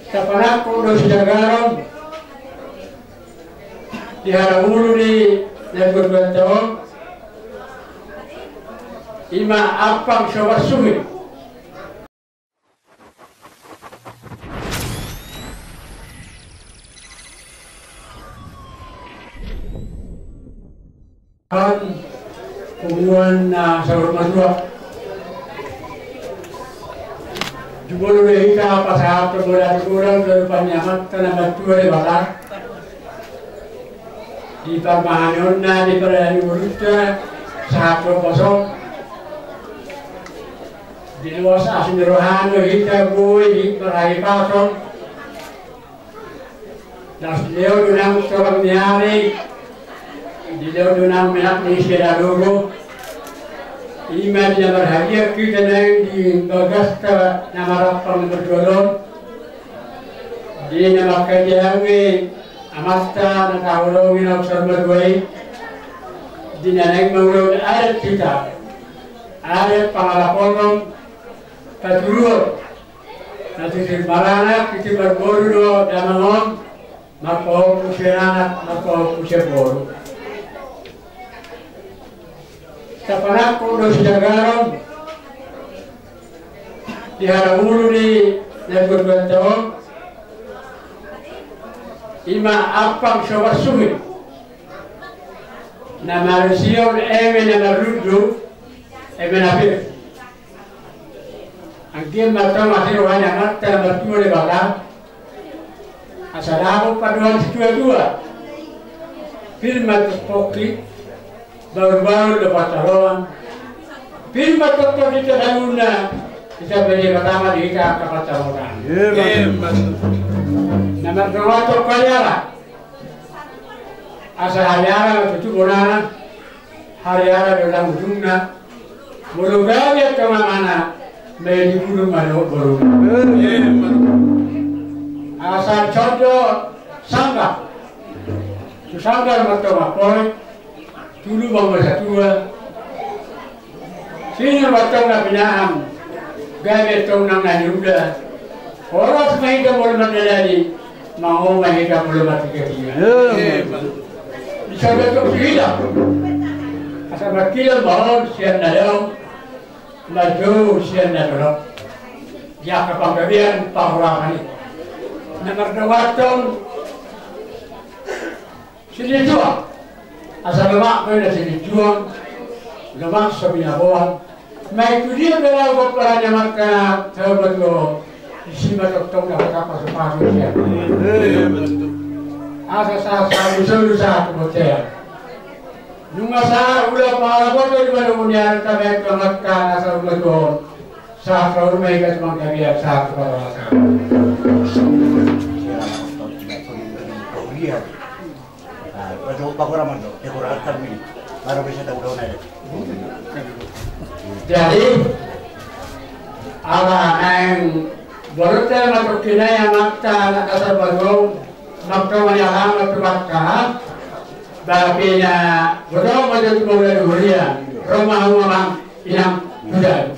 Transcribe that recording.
sa panako do sidagaron di haramulo ni nagurbanto ima apang sawasuhi kan kumuan na sa urmadua jubolo le hita pasahap to bola kurang dari panyamat kana batuare balar di pamahanon na di parani urutta sahapo pasok di luas asin rohano hita boy di parai pasok das leo dunang tawag niyari di leo dunang menak ni sira logo Ima di nama hadiah kita nang di bagas ka nama rapang berdolong di nama kajiangi amasta na kahulong ina usar berduai di nanang maulong adat kita adat pangalaporong katulur nanti sirmarana kita berboru do damangom mako kusiranak mako kuseboru sa panako do sidagaron di haramulo ni nagurbanto ima apang sawasuhi na manusia eme na marudu eme na pir angkin matang masih wanya mata bertua de bala asalamu paduan situa firman pokli baru-baru lepas calon firman dokter kita daluna kita beri pertama di kita kapal calonan nomor dua tu kaliara asal hariara itu bonana hariara dalam ujungnya mulu-mulu ke mana meji bulu malu baru asal contoh sangka tu sangka mertua poin dulu bangsa satua sini batang na pinaham gawe tong nang nanyuda oras mai ka mul mandalani mau mai ka mul mati ka dia bisa betul tidak asal bakil bahon sian nadau maju sian nadau ya ka panggabian pahurani nomor dua tong sini dua asal lemak pada sini juang lemak sabinabuan mai tu dia bela ko para jamak ka tawbat ko isi batok tong na ka pasu dia asa sa usul sa ko te nunga sa ula para ko di mana munya ta me ka makka asal ko sa ka mai ka mang ka biar sa ko para sa Baru paguraman do, dekorat kami, baru bisa tahu daun aja. Jadi, ala yang baru ter masuk kini yang makta nak asal baru makta menyalam makta makta, baginya baru macam tu boleh durian, rumah inam sudah.